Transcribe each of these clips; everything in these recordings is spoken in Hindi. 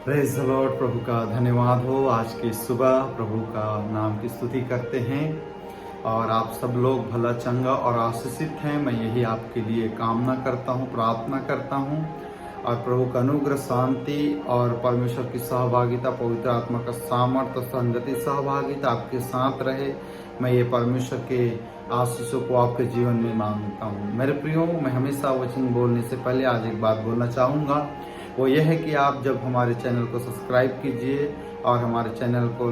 Praise the Lord. प्रभु का धन्यवाद हो। आज की सुबह प्रभु का नाम की स्तुति करते हैं और आप सब लोग भला चंगा और आशीषित हैं। मैं यही आपके लिए कामना करता हूँ, प्रार्थना करता हूँ और प्रभु का अनुग्रह, शांति और परमेश्वर की सहभागिता, पवित्र आत्मा का सामर्थ्य, संगति, सहभागिता आपके साथ रहे। मैं ये परमेश्वर के आशीषों को आपके जीवन में मांगता हूँ। मेरे प्रियो, मैं हमेशा वचन बोलने से पहले आज एक बात बोलना चाहूँगा। वो यह है कि आप जब हमारे चैनल को सब्सक्राइब कीजिए और हमारे चैनल को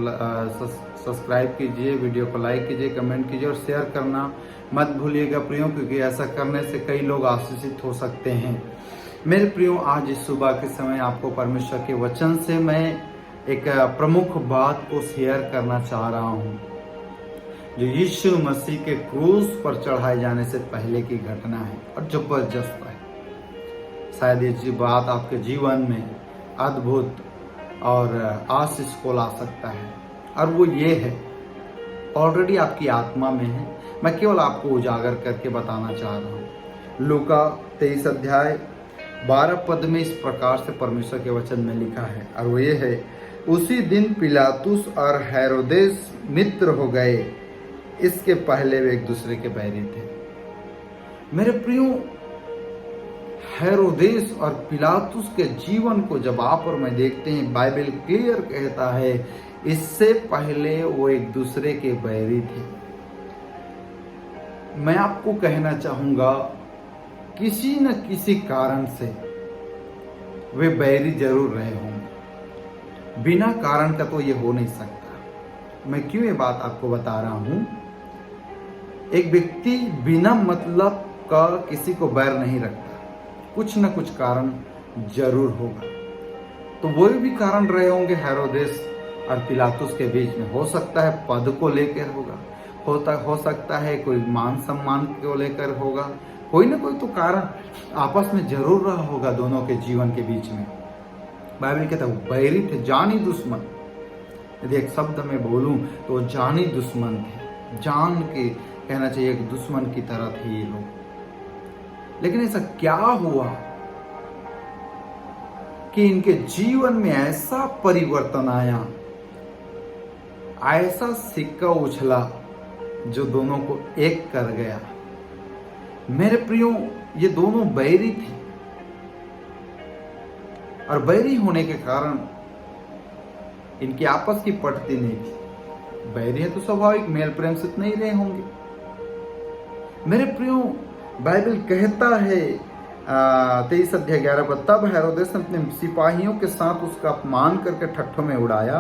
सब्सक्राइब कीजिए, वीडियो को लाइक कीजिए, कमेंट कीजिए और शेयर करना मत भूलिएगा प्रियो, क्योंकि ऐसा करने से कई लोग आशीषित हो सकते हैं। मेरे प्रियो, आज इस सुबह के समय आपको परमेश्वर के वचन से मैं एक प्रमुख बात को शेयर करना चाह रहा हूँ, जो यीशु मसीह के क्रूस पर चढ़ाए जाने से पहले की घटना है और जबरदस्त है। शायद ये बात आपके जीवन में अद्भुत और आशीष को ला सकता है, और वो ये है, ऑलरेडी आपकी आत्मा में है। मैं केवल आपको उजागर करके बताना चाह रहा हूँ। लूका 23 अध्याय 12 पद में इस प्रकार से परमेश्वर के वचन में लिखा है, और वो ये है, उसी दिन पिलातुस और हेरोदेस मित्र हो गए। इसके पहले वे एक दूसरे के बैरी थे। मेरे प्रियो, हेरोदेस और पिलातुस के जीवन को जब आप और मैं देखते हैं, बाइबल क्लियर कहता है इससे पहले वो एक दूसरे के बैरी थे। मैं आपको कहना चाहूंगा, किसी न किसी कारण से वे बैरी जरूर रहे होंगे। बिना कारण का तो ये हो नहीं सकता। मैं क्यों ये बात आपको बता रहा हूं? एक व्यक्ति बिना मतलब का किसी को बैर नहीं रखता, कुछ न कुछ कारण जरूर होगा। तो वो भी कारण रहे होंगे हेरोदेस और पिलातुस के बीच में। हो सकता है पद को लेकर होगा, हो सकता है कोई मान सम्मान को लेकर होगा, कोई ना कोई तो कारण आपस में जरूर रहा होगा दोनों के जीवन के बीच में। बाइबल कहता है बैरी थे, जानी दुश्मन। यदि एक शब्द में बोलूं तो जानी दुश्मन थे, जान के कहना चाहिए एक दुश्मन की तरह थे ये लोग। लेकिन ऐसा क्या हुआ कि इनके जीवन में ऐसा परिवर्तन आया, ऐसा सिक्का उछला जो दोनों को एक कर गया। मेरे प्रियो, ये दोनों बैरी थे और बैरी होने के कारण इनकी आपस की पटती नहीं थी। बैरी है तो स्वाभाविक मेल प्रेम से नहीं रहे होंगे। मेरे प्रियो, बाइबल कहता है 23 अध्याय 11 पर, तब हेरोदेस ने अपने सिपाहियों के साथ उसका अपमान करके ठट्ठों में उड़ाया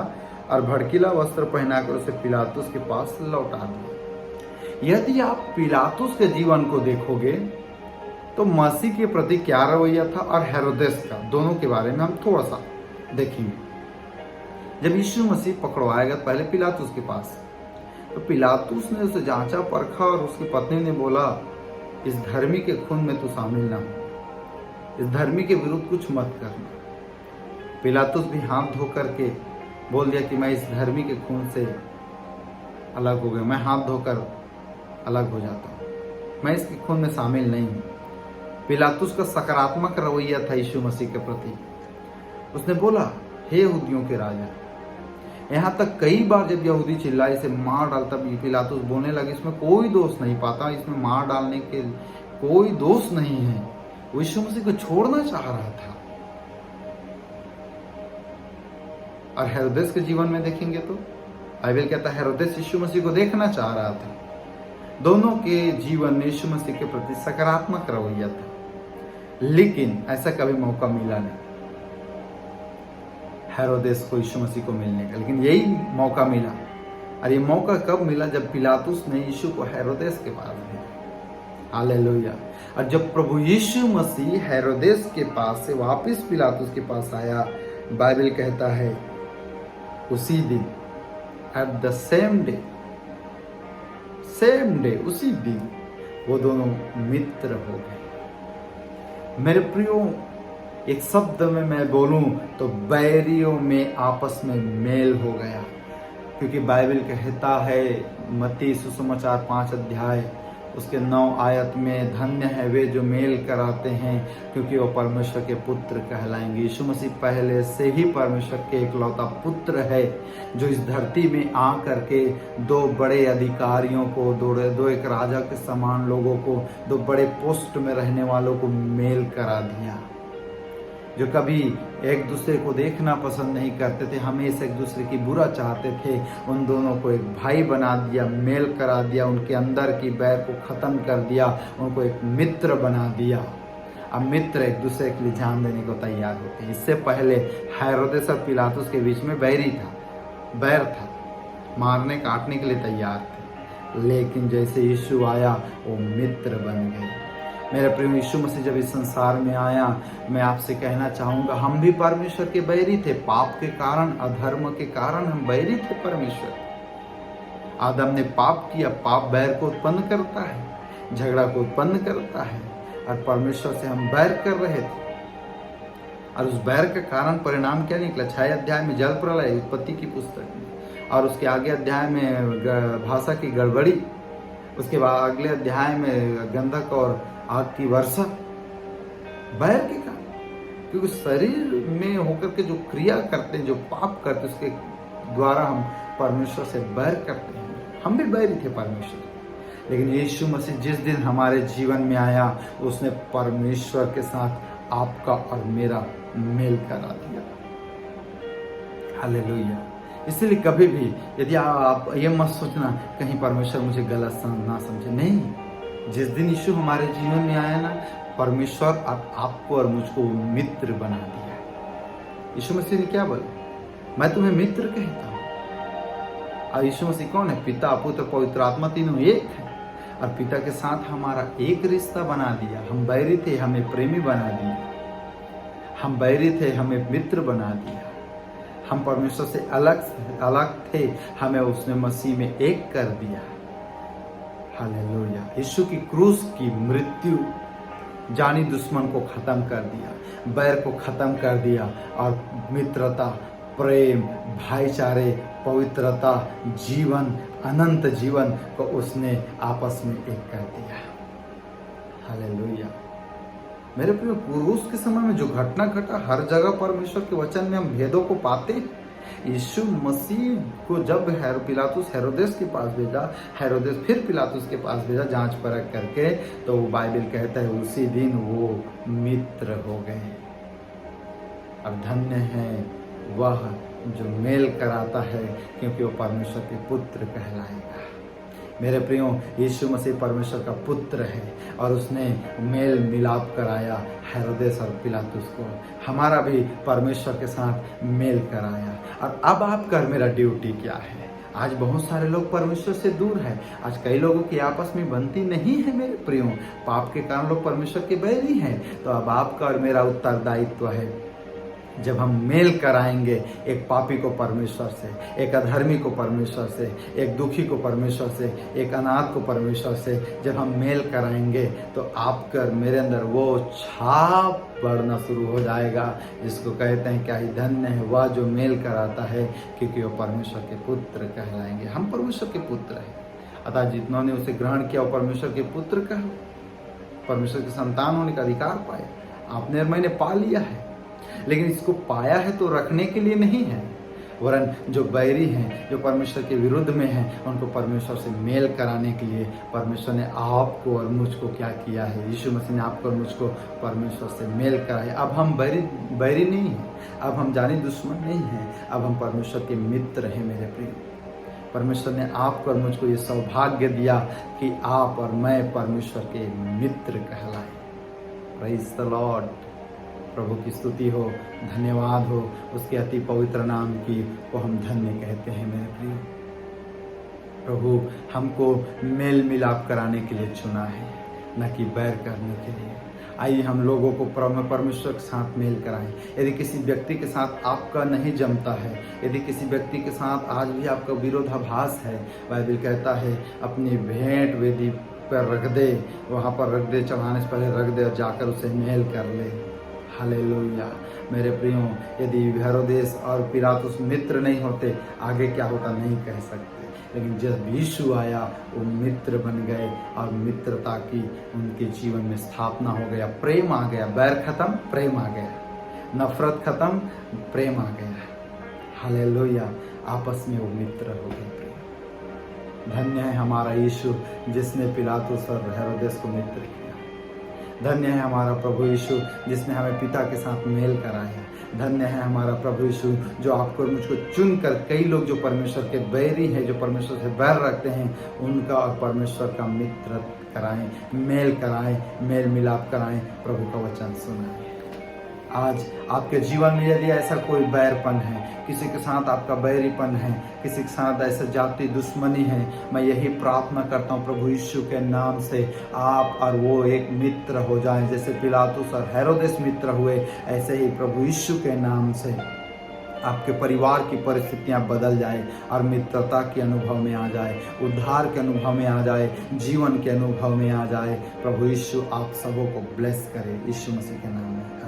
और भड़कीला वस्त्र पहनाकर उसे पिलातुस के पास लौटा दिया। यदि आप पिलातुस के जीवन को देखोगे तो मसीह के प्रति क्या रवैया था और हेरोदेस का, दोनों के बारे में हम थोड़ा सा देखेंगे। जब यीशु मसीह पकड़वाया गया पहले पिलातुस के पास, तो पिलातुस ने उसे जांचा परखा और उसकी पत्नी ने बोला, इस धर्मी के खून में तू शामिल ना हो, इस धर्मी के विरुद्ध कुछ मत करना। पिलातुस भी हाथ धो करके बोल दिया कि मैं इस धर्मी के खून से अलग हो गया, मैं हाथ धोकर अलग हो जाता हूँ, मैं इसके खून में शामिल नहीं हूँ। पिलातुस का सकारात्मक रवैया था यीशु मसीह के प्रति। उसने बोला, हे यहूदियों के राजा। यहाँ तक कई बार जब यहूदी चिल्लाए इसे मार डाल, तब पिलातुस बोलने लगे, इसमें कोई दोष नहीं पाता, इसमें मार डालने के कोई दोष नहीं है। वो यीशु मसीह को छोड़ना चाह रहा था। और हेरोदेस के जीवन में देखेंगे तो बाइबल कहता है हेरोदेस यीशु मसीह को देखना चाह रहा था। दोनों के जीवन में यीशु मसीह के प्रति सकारात्मक रवैया था, लेकिन ऐसा कभी मौका मिला नहीं हेरोदेस को यीशु मसीह को मिलने का। लेकिन यही मौका मिला, और ये मौका कब मिला? जब पिलातुस ने यीशु को हेरोदेस के पास भेजा। हालेलुया। और जब प्रभु यीशु मसीह हेरोदेस के पास से वापस पिलातुस के पास आया, बाइबल कहता है उसी दिन, एट द सेम डे, उसी दिन वो दोनों मित्र हो गए। मेरे प्रियो, एक शब्द में मैं बोलूं तो बैरियों में आपस में मेल हो गया, क्योंकि बाइबल कहता है मत्ती सुसमाचार 5 अध्याय उसके 9 आयत में धन्य है वे जो मेल कराते हैं क्योंकि वो परमेश्वर के पुत्र कहलाएंगे। यीशु मसीह पहले से ही परमेश्वर के इकलौता पुत्र है जो इस धरती में आ करके 2 बड़े अधिकारियों को, दो एक राजा के समान लोगों को, 2 बड़े पोस्ट में रहने वालों को मेल करा दिया, जो कभी एक दूसरे को देखना पसंद नहीं करते थे, हमेशा एक दूसरे की बुरा चाहते थे, उन दोनों को एक भाई बना दिया, मेल करा दिया, उनके अंदर की बैर को ख़त्म कर दिया, उनको एक मित्र बना दिया। अब मित्र एक दूसरे के लिए जान देने को तैयार होते हैं। इससे पहले हेरोदेस और पिलातुस के बीच में बैर था, मारने काटने के लिए तैयार थे, लेकिन जैसे यीशु आया वो मित्र बन गए। मेरे प्रिय, यीशु मसीह जब इस संसार में आया, मैं आपसे कहना चाहूँगा, हम भी परमेश्वर के बैरी थे। पाप के कारण, अधर्म के कारण हम बैरी थे परमेश्वर। आदम ने पाप किया, पाप बैर को उत्पन्न करता है, झगड़ा को उत्पन्न करता है, और परमेश्वर से हम बैर कर रहे थे। और उस बैर के कारण परिणाम क्या निकला? 6 अध्याय में जल प्रलय, उत्पत्ति की पुस्तक में, और उसके आगे अध्याय में भाषा की गड़बड़ी, उसके बाद अगले अध्याय में गंधक और आग की वर्षा, बैर के कारण। क्योंकि शरीर में होकर के जो क्रिया करते हैं, जो पाप करते हैं, उसके द्वारा हम परमेश्वर से बैर करते हैं। हम भी बैरी थे परमेश्वर, लेकिन यीशु मसीह जिस दिन हमारे जीवन में आया, उसने परमेश्वर के साथ आपका और मेरा मेल करा दिया। हालेलुया। इसलिए कभी भी यदि आप ये मत सोचना कहीं परमेश्वर मुझे गलत ना समझे, नहीं। जिस दिन यीशु हमारे जीवन में आया ना, परमेश्वर आपको और मुझको मित्र बना दिया। यीशु मसीह ने क्या बोला? मैं तुम्हें मित्र कहता हूँ। और यीशु मसीह कौन है? पिता, पुत्र, पवित्र आत्मा, तीनों एक है। और पिता के साथ हमारा एक रिश्ता बना दिया। हम बैरी थे, हमें प्रेमी बना दिया। हम बैरी थे, हमें मित्र बना दिया। हम परमेश्वर से अलग थे, हमें उसने मसीह में एक कर दिया। हालेलुया। यीशु की क्रूस की मृत्यु जानी दुश्मन को खत्म कर दिया, बैर को खत्म कर दिया, और मित्रता, प्रेम, भाईचारे, पवित्रता, जीवन, अनंत जीवन को उसने आपस में एक कर दिया। हालेलुया। मेरे प्रिय, क्रूस के समय में जो घटना घटा, हर जगह परमेश्वर के वचन में हम भेदों को पाते हैं। यीशु मसीह को जब पिलातुस हेरोदेस के पास भेजा, हेरोदेस फिर पिलातुस के पास भेजा जांच परख करके, तो बाइबल कहता है उसी दिन वो मित्र हो गए। अब धन्य है वह जो मेल कराता है, क्योंकि वो परमेश्वर के पुत्र कहलाएगा। मेरे प्रियो, यीशु मसीह परमेश्वर का पुत्र है, और उसने मेल मिलाप कराया हेरोदेस और पिलातुस को। हमारा भी परमेश्वर के साथ मेल कराया। और अब आपका और मेरा ड्यूटी क्या है? आज बहुत सारे लोग परमेश्वर से दूर हैं। आज कई लोगों की आपस में बनती नहीं है मेरे प्रियो। पाप के कारण लोग परमेश्वर के बैरी हैं। तो अब आपका और मेरा उत्तरदायित्व है, जब हम मेल कराएंगे एक पापी को परमेश्वर से, एक अधर्मी को परमेश्वर से, एक दुखी को परमेश्वर से, एक अनाथ को परमेश्वर से, जब हम मेल कराएंगे, तो आपके और मेरे अंदर वो छाप बढ़ना शुरू हो जाएगा, जिसको कहते हैं क्या ही धन्य है वह जो मेल कराता है, क्योंकि वो परमेश्वर के पुत्र कहलाएंगे। हम परमेश्वर के पुत्र हैं। अतः जितनों ने उसे ग्रहण किया वो परमेश्वर के पुत्र कहो, परमेश्वर के संतान होने का अधिकार पाया। आपने और मैंने पा लिया है, लेकिन इसको पाया है तो रखने के लिए नहीं है, वरन जो बैरी हैं, जो परमेश्वर के विरुद्ध में हैं, उनको परमेश्वर से मेल कराने के लिए परमेश्वर ने आपको और मुझको क्या किया है? यीशु मसीह ने आपको और मुझको परमेश्वर से मेल कराया। अब हम बैरी नहीं हैं, अब हम जानी दुश्मन नहीं हैं, अब हम परमेश्वर के मित्र हैं। मेरे प्रिय, परमेश्वर ने आपको और मुझको ये सौभाग्य दिया कि आप और मैं परमेश्वर के मित्र कहलाए। Praise the Lord. प्रभु की स्तुति हो, धन्यवाद हो उसके अति पवित्र नाम की, वो हम धन्य कहते हैं। मेरे प्रिय प्रभु हमको मेल मिलाप कराने के लिए चुना है, न कि बैर करने के लिए। आइए हम लोगों को परमेश्वर के साथ मेल कराएं। यदि किसी व्यक्ति के साथ आपका नहीं जमता है, यदि किसी व्यक्ति के साथ आज भी आपका विरोधाभास है, बाइबल कहता है अपनी भेंट वेदी पर रख दे, वहाँ पर रख दे, चढ़ाने से पहले रख दे और जाकर उसे मेल कर ले। हालेलुया। मेरे प्रियो, यदि हेरोदेस और पिलातुस मित्र नहीं होते, आगे क्या होता नहीं कह सकते। लेकिन जब यीशु आया वो मित्र बन गए और मित्रता की उनके जीवन में स्थापना हो गया, प्रेम आ गया, बैर खत्म, प्रेम आ गया, नफरत खत्म, प्रेम आ गया। हालेलुया, आपस में वो मित्र हो गए। धन्य है हमारा यीशु जिसने पिलातुस और हेरोदेस को मित्र किया। धन्य है हमारा प्रभु यीशु जिसने हमें पिता के साथ मेल कराया। धन्य है हमारा प्रभु यीशु जो आपको और मुझको चुन कर, कई लोग जो परमेश्वर के बैरी हैं, जो परमेश्वर से बैर रखते हैं, उनका और परमेश्वर का मित्र कराएं, मेल कराएं, मेल मिलाप कराएं, प्रभु का वचन सुनाएं। आज आपके जीवन में यदि ऐसा कोई बैरपन है, किसी के साथ आपका बैरीपन है, किसी के साथ ऐसा जाति दुश्मनी है, मैं यही प्रार्थना करता हूँ प्रभु यीशु के नाम से आप और वो एक मित्र हो जाएं। जैसे पिलातुस और हेरोदेस मित्र हुए, ऐसे ही प्रभु यीशु के नाम से आपके परिवार की परिस्थितियां बदल जाए और मित्रता के अनुभव में आ जाए, उद्धार के अनुभव में आ जाए, जीवन के अनुभव में आ जाए। प्रभु यीशु आप सबों को ब्लेस करे, यीशु मसीह के नाम में।